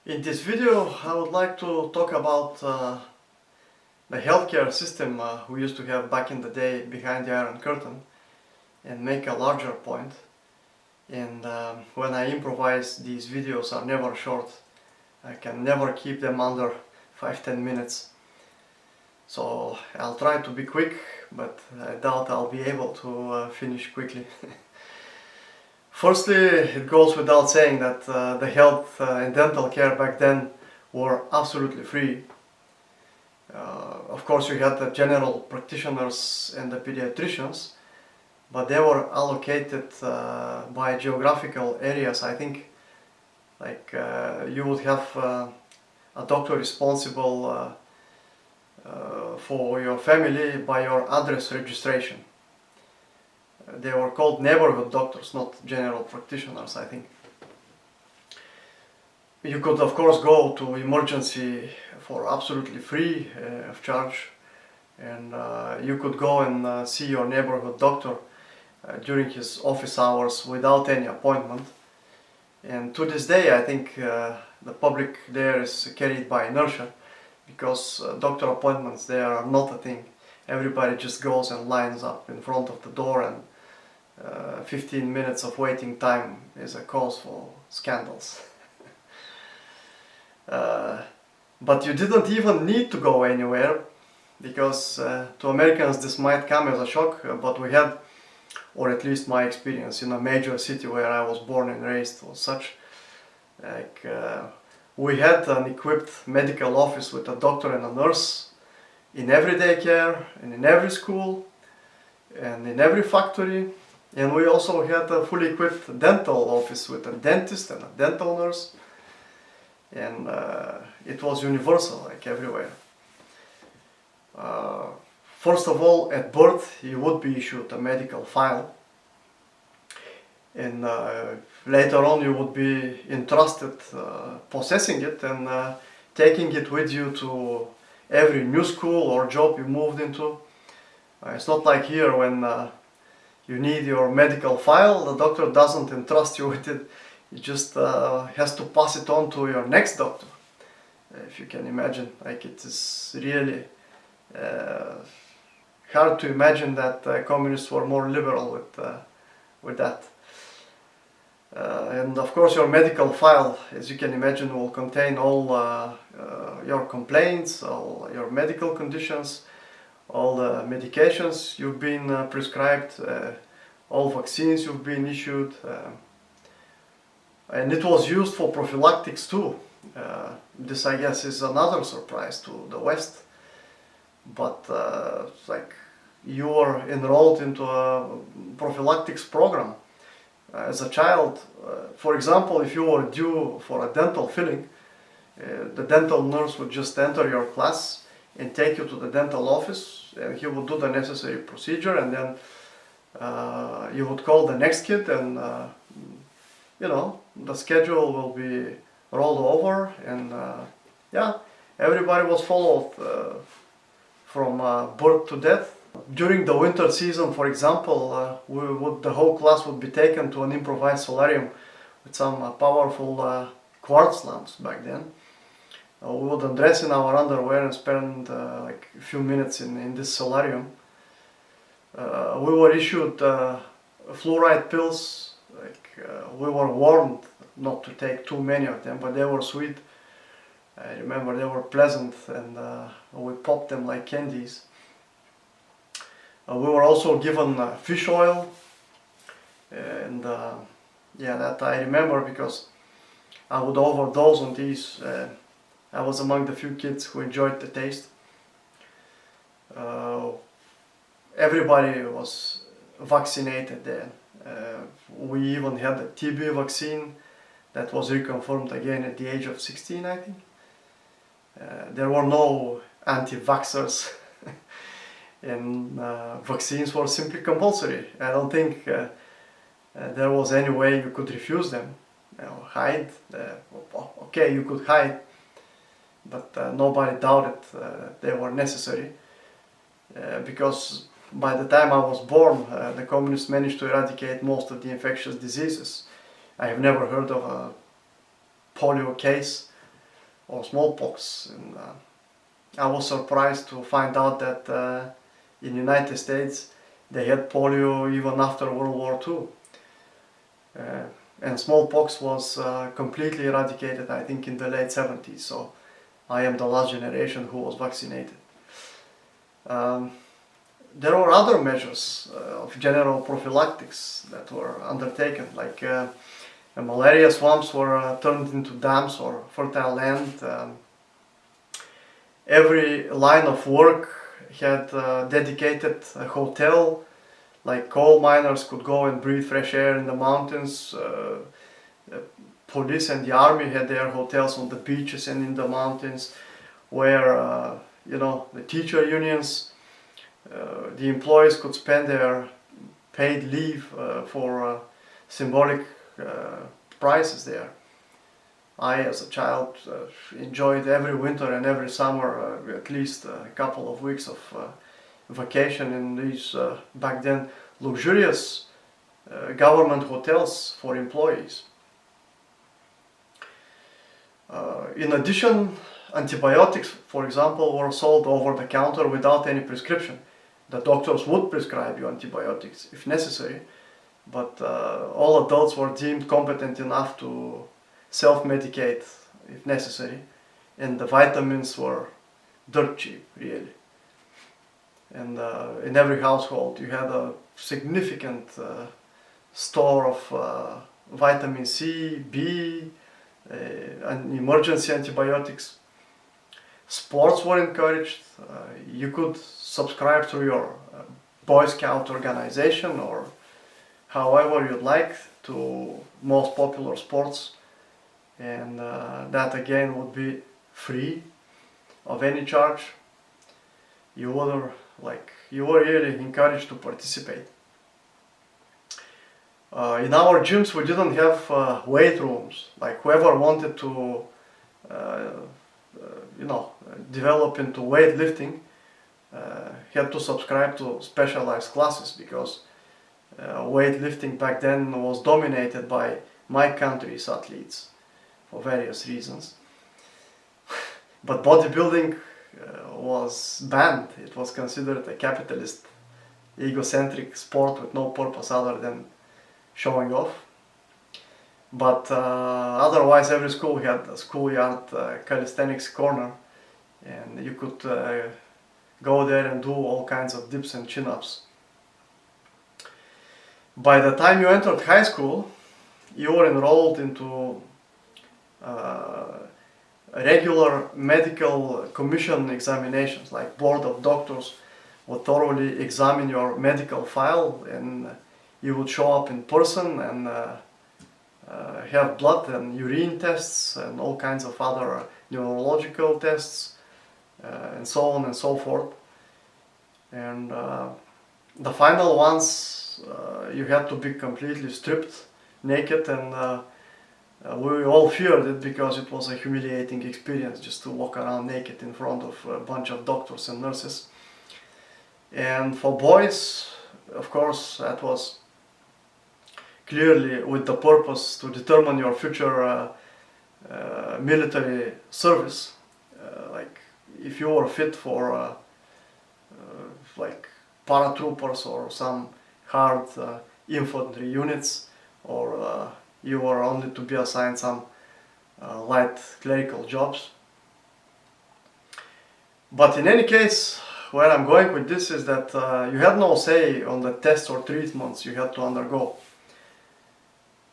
In this video I would like to talk about the healthcare system we used to have back in the day behind the Iron Curtain and make a larger point. And when I improvise, these videos are never short. I can never keep them under 5-10 minutes. So I'll try to be quick, but I doubt I'll be able to finish quickly. Firstly, it goes without saying that the health and dental care back then were absolutely free. Of course, you had the general practitioners and the pediatricians, but they were allocated by geographical areas. I think like you would have a doctor responsible for your family by your address registration. They were called neighborhood doctors, not general practitioners, I think. You could of course go to emergency for absolutely free of charge, and you could go and see your neighborhood doctor during his office hours without any appointment. And to this day I think the public there is carried by inertia, because doctor appointments there are not a thing. Everybody just goes and lines up in front of the door, and 15 minutes of waiting time is a cause for scandals. But you didn't even need to go anywhere, because to Americans this might come as a shock, but we had, or at least my experience in a major city where I was born and raised was such, like we had an equipped medical office with a doctor and a nurse in every daycare and in every school and in every factory. And we also had a fully equipped dental office with a dentist and a dental nurse, and it was universal, like everywhere. First of all, at birth you would be issued a medical file, and later on you would be entrusted possessing it and taking it with you to every new school or job you moved into. It's not like here when you need your medical file, the doctor doesn't entrust you with it. He just has to pass it on to your next doctor. If you can imagine, like it is really hard to imagine that communists were more liberal with that. And of course your medical file, as you can imagine, will contain all your complaints, all your medical conditions, all the medications you've been prescribed, all vaccines you've been issued, and it was used for prophylactics too. This, I guess, is another surprise to the West, but like you were enrolled into a prophylactics program as a child. For example, if you were due for a dental filling, the dental nurse would just enter your class and take you to the dental office, and he would do the necessary procedure, and then you would call the next kid, and you know, the schedule will be rolled over, and yeah, everybody was followed from birth to death. During the winter season, for example, the whole class would be taken to an improvised solarium with some powerful quartz lamps back then. We would undress in our underwear and spend like a few minutes in this solarium. We were issued fluoride pills. Like we were warned not to take too many of them, but they were sweet. I remember they were pleasant, and we popped them like candies. We were also given fish oil, and yeah, that I remember because I would overdose on these. I was among the few kids who enjoyed the taste. Everybody was vaccinated then. We even had a TB vaccine that was reconfirmed again at the age of 16, I think. There were no anti-vaxxers, and vaccines were simply compulsory. I don't think there was any way you could refuse them. You know, hide. Okay, you could hide, but nobody doubted they were necessary, because by the time I was born, the communists managed to eradicate most of the infectious diseases. I have never heard of a polio case or smallpox. And I was surprised to find out that in the United States they had polio even after World War II. And smallpox was completely eradicated, I think, in the late 70s. So I am the last generation who was vaccinated. There were other measures of general prophylactics that were undertaken, like malaria swamps were turned into dams or fertile land. Every line of work had a dedicated hotel, like coal miners could go and breathe fresh air in the mountains. Police and the army had their hotels on the beaches and in the mountains, where the teacher unions, the employees could spend their paid leave for symbolic prices there. I, as a child, enjoyed every winter and every summer at least a couple of weeks of vacation in these back then luxurious government hotels for employees. In addition, antibiotics, for example, were sold over the counter without any prescription. The doctors would prescribe you antibiotics if necessary, but all adults were deemed competent enough to self-medicate if necessary, and the vitamins were dirt cheap, really. And in every household you had a significant store of vitamin C, B, and emergency antibiotics. Sports were encouraged. You could subscribe through your Boy Scout organization or however you'd like to most popular sports, and that again would be free of any charge. You were really encouraged to participate. In our gyms we didn't have weight rooms. Like whoever wanted to develop into weightlifting had to subscribe to specialized classes, because weightlifting back then was dominated by my country's athletes for various reasons. But bodybuilding was banned. It was considered a capitalist, egocentric sport with no purpose other than showing off. But otherwise every school had a schoolyard calisthenics corner, and you could go there and do all kinds of dips and chin-ups. By the time you entered high school, you were enrolled into regular medical commission examinations, like board of doctors would thoroughly examine your medical file, and you would show up in person and have blood and urine tests and all kinds of other neurological tests and so on and so forth. And the final ones, you had to be completely stripped naked, and we all feared it because it was a humiliating experience just to walk around naked in front of a bunch of doctors and nurses. And for boys, of course, that was clearly with the purpose to determine your future military service. Like if you were fit for like paratroopers or some hard infantry units, or you were only to be assigned some light clerical jobs. But in any case, where I'm going with this is that you had no say on the tests or treatments you had to undergo.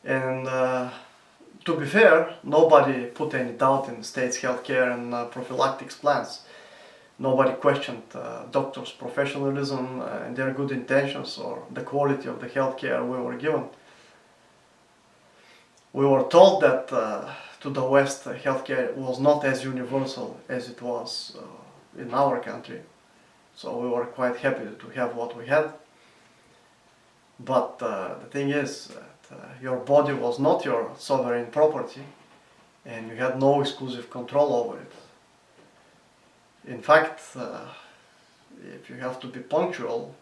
And to be fair, nobody put any doubt in the state's healthcare and prophylactics plans. Nobody questioned doctors' professionalism and their good intentions or the quality of the healthcare we were given. We were told that to the West, healthcare was not as universal as it was in our country. So we were quite happy to have what we had. But the thing is that your body was not your sovereign property, and you had no exclusive control over it. In fact, if you have to be punctual,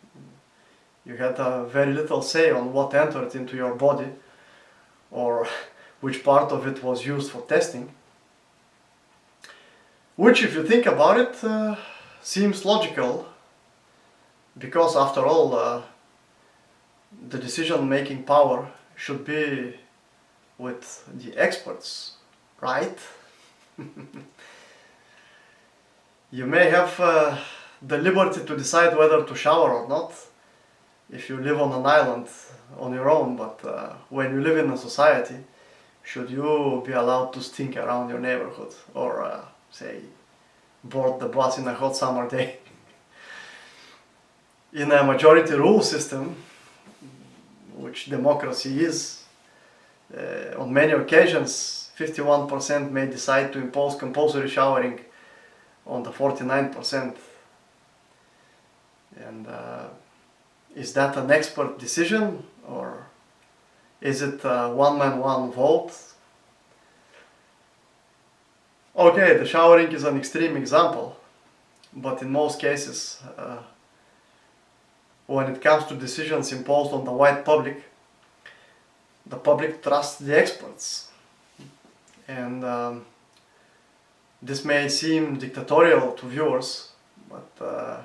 you had very little say on what entered into your body or which part of it was used for testing. Which, if you think about it, seems logical, because after all, the decision-making power should be with the experts, right? You may have the liberty to decide whether to shower or not if you live on an island on your own, but when you live in a society, should you be allowed to stink around your neighborhood or, say, board the bus in a hot summer day? In a majority rule system, which democracy is, on many occasions 51% may decide to impose compulsory showering on the 49%. And is that an expert decision, or is it a one man, one vote? Okay, the showering is an extreme example, but in most cases, when it comes to decisions imposed on the wide public, the public trusts the experts. And this may seem dictatorial to viewers, but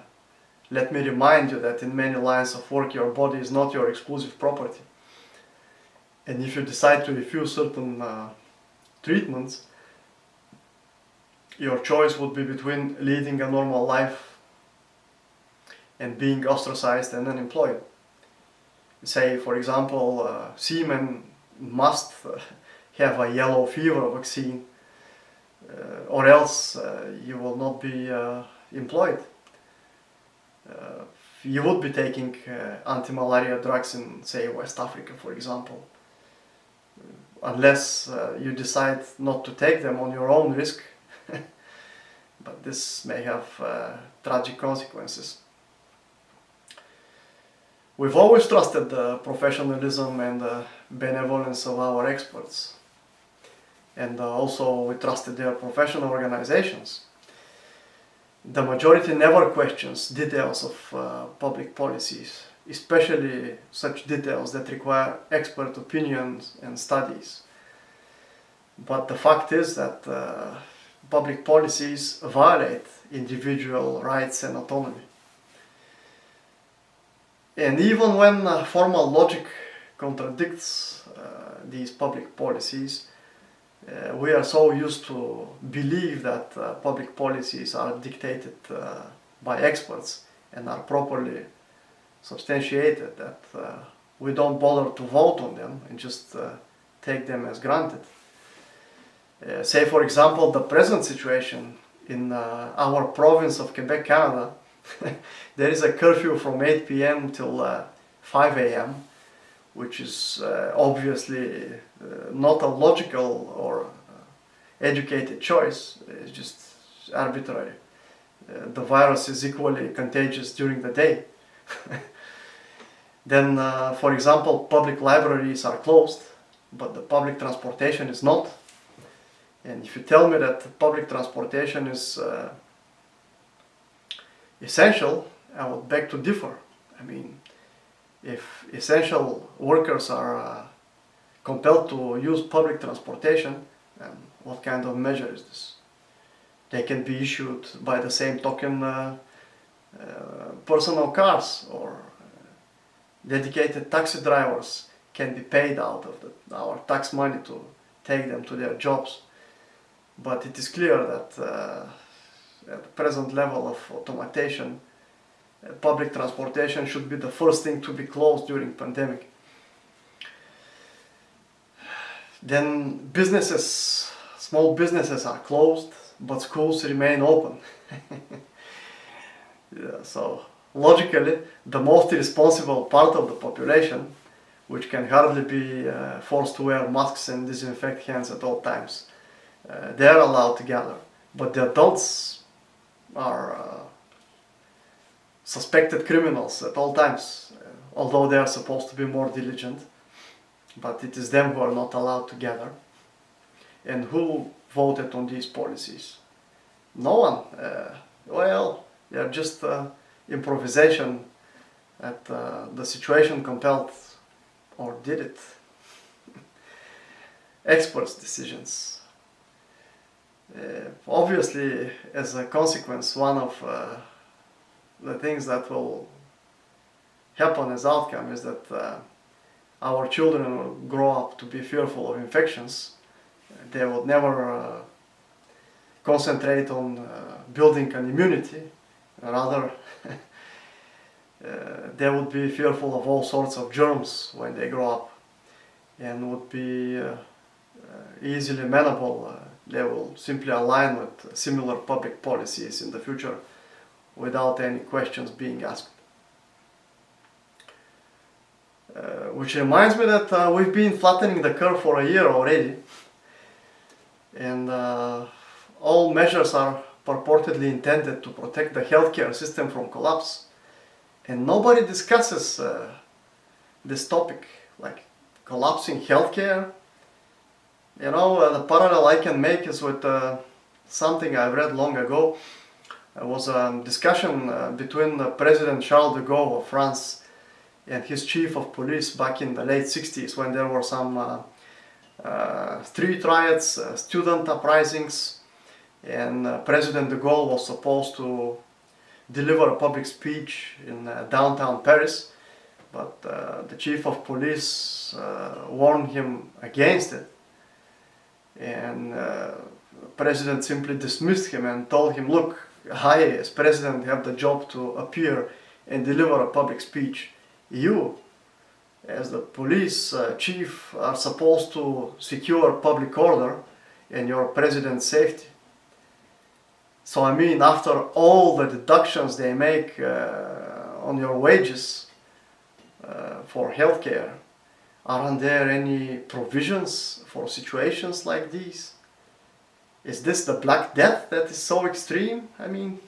let me remind you that in many lines of work your body is not your exclusive property. And if you decide to refuse certain treatments, your choice would be between leading a normal life and being ostracized and unemployed. Say, for example, seamen must have a yellow fever vaccine, or else you will not be employed. You would be taking anti-malaria drugs in, say, West Africa, for example, unless you decide not to take them on your own risk. But this may have tragic consequences. We've always trusted the professionalism and the benevolence of our experts, and also we trusted their professional organizations. The majority never questions details of public policies, especially such details that require expert opinions and studies. But the fact is that public policies violate individual rights and autonomy. And even when formal logic contradicts these public policies, we are so used to believe that public policies are dictated by experts and are properly substantiated that we don't bother to vote on them and just take them as granted. Say, for example, the present situation in our province of Quebec, Canada. There is a curfew from 8 p.m. till 5 a.m., which is obviously not a logical or educated choice. It's just arbitrary. The virus is equally contagious during the day. Then, for example, public libraries are closed, but the public transportation is not. And if you tell me that public transportation is essential, I would beg to differ. I mean, if essential workers are compelled to use public transportation, then what kind of measure is this? They can be issued by the same token personal cars, or dedicated taxi drivers can be paid out of our tax money to take them to their jobs. But it is clear that at the present level of automation, public transportation should be the first thing to be closed during pandemic. Then businesses, small businesses are closed, but schools remain open. Yeah, so logically, the most irresponsible part of the population, which can hardly be forced to wear masks and disinfect hands at all times, they are allowed to gather. But the adults are suspected criminals at all times, although they are supposed to be more diligent. But it is them who are not allowed to gather. And who voted on these policies? No one. Well, they are just improvisation that the situation compelled, or did it. Experts' decisions. Obviously, as a consequence, one of the things that will happen as outcome is that our children will grow up to be fearful of infections. They will never concentrate on building an immunity. Rather, they would be fearful of all sorts of germs when they grow up, and would be easily amenable. They will simply align with similar public policies in the future without any questions being asked. Which reminds me that we've been flattening the curve for a year already, and all measures are purportedly intended to protect the healthcare system from collapse, and nobody discusses this topic, like collapsing healthcare. You know, the parallel I can make is with something I read long ago. It was a discussion between President Charles de Gaulle of France and his chief of police back in the late 60s, when there were some street riots, student uprisings, and President de Gaulle was supposed to deliver a public speech in downtown Paris, but the chief of police warned him against it, and the president simply dismissed him and told him, look, I as president have the job to appear and deliver a public speech. You as the police chief are supposed to secure public order and your president's safety. So I mean, after all the deductions they make on your wages for healthcare, aren't there any provisions for situations like these? Is this the Black Death that is so extreme? I mean,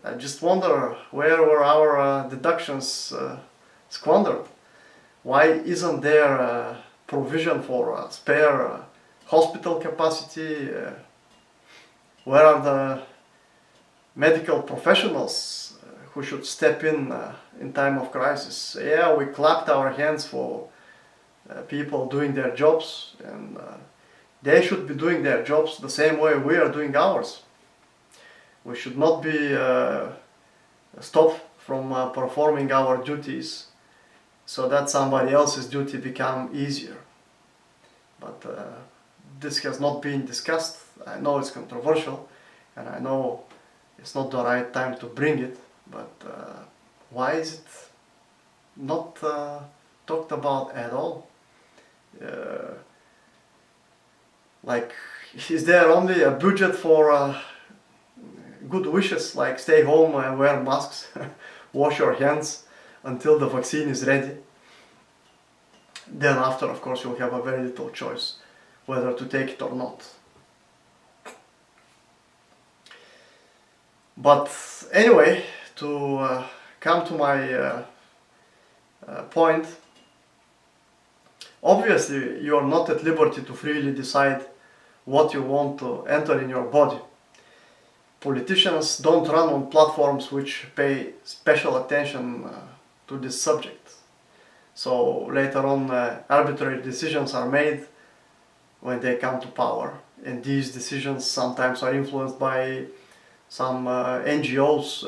I just wonder, where were our deductions squandered? Why isn't there a provision for spare hospital capacity? Where are the medical professionals who should step in time of crisis? Yeah, we clapped our hands for people doing their jobs, and they should be doing their jobs the same way we are doing ours. We should not be stopped from performing our duties so that somebody else's duty become easier. But this has not been discussed. I know it's controversial, and I know it's not the right time to bring it, but why is it not talked about at all? Like, is there only a budget for good wishes, like stay home and wear masks, wash your hands until the vaccine is ready? Then after, of course, you'll have a very little choice whether to take it or not. But anyway, to come to my point, obviously you are not at liberty to freely decide what you want to enter in your body. Politicians don't run on platforms which pay special attention to this subject. So later on, arbitrary decisions are made when they come to power, and these decisions sometimes are influenced by some NGOs,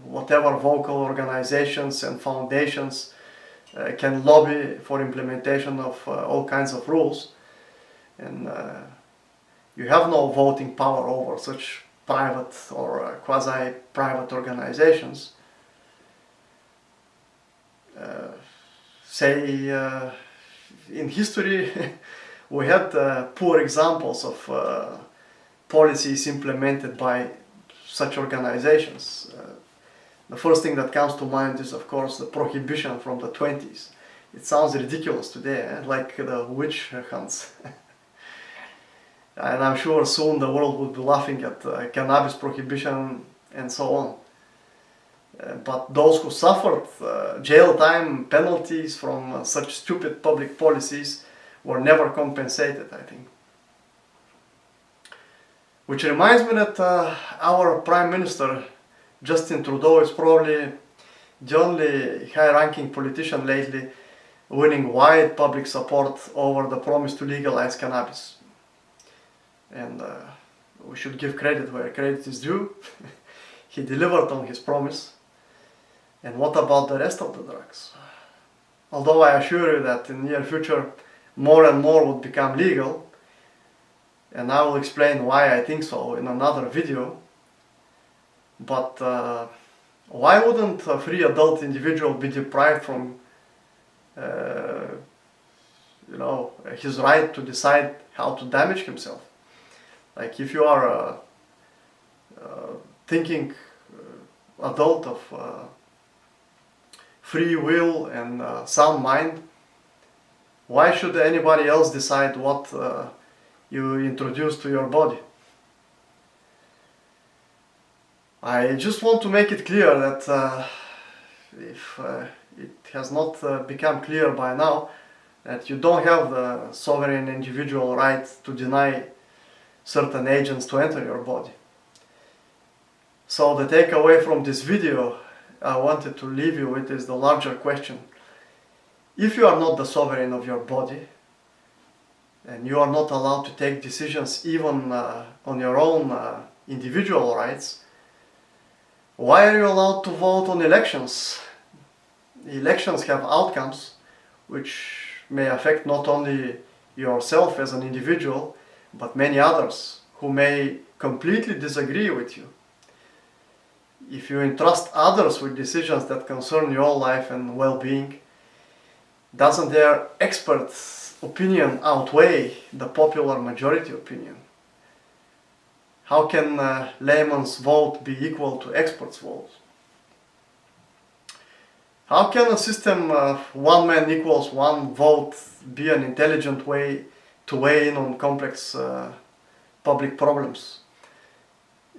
whatever vocal organizations and foundations can lobby for implementation of all kinds of rules, and you have no voting power over such private or quasi-private organizations. In history we had poor examples of policies implemented by such organizations. The first thing that comes to mind is, of course, the prohibition from the 20s. It sounds ridiculous today, like the witch hunts. And I'm sure soon the world would be laughing at cannabis prohibition and so on. But those who suffered jail time, penalties from such stupid public policies were never compensated, I think. Which reminds me that our Prime Minister, Justin Trudeau, is probably the only high-ranking politician lately winning wide public support over the promise to legalize cannabis. and we should give credit where credit is due. He delivered on his promise. And what about the rest of the drugs? Although I assure you that in the near future more and more would become legal, and I will explain why I think so in another video, but why wouldn't a free adult individual be deprived from his right to decide how to damage himself? Like, if you are a thinking adult of free will and sound mind, why should anybody else decide what you introduce to your body? I just want to make it clear that if it has not become clear by now, that you don't have the sovereign individual right to deny certain agents to enter your body. So the takeaway from this video I wanted to leave you with is the larger question. If you are not the sovereign of your body, and you are not allowed to take decisions even on your own individual rights, why are you allowed to vote on elections? Elections have outcomes which may affect not only yourself as an individual, but many others who may completely disagree with you. If you entrust others with decisions that concern your life and well-being, doesn't their expert opinion outweigh the popular majority opinion? How can layman's vote be equal to experts' vote? How can a system of one man equals one vote be an intelligent way to weigh in on complex public problems,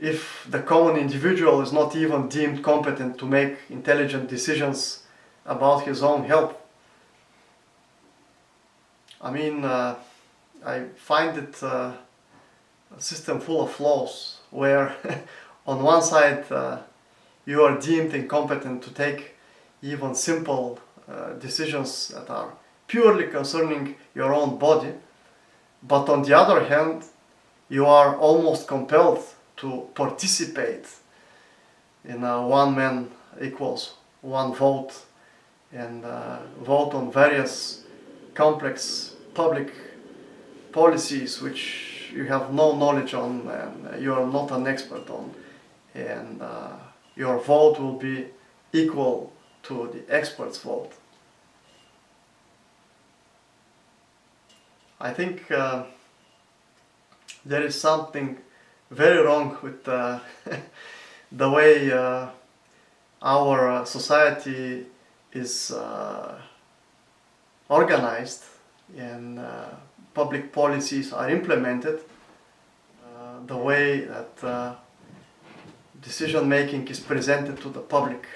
if the common individual is not even deemed competent to make intelligent decisions about his own health? I mean, I find it a system full of flaws, where on one side you are deemed incompetent to take even simple decisions that are purely concerning your own body, but on the other hand you are almost compelled to participate in a one man equals one vote, and vote on various complex public policies which you have no knowledge on and you are not an expert on, and your vote will be equal to the expert's vote. I think there is something very wrong with the way our society is organized and public policies are implemented, the way that decision making is presented to the public.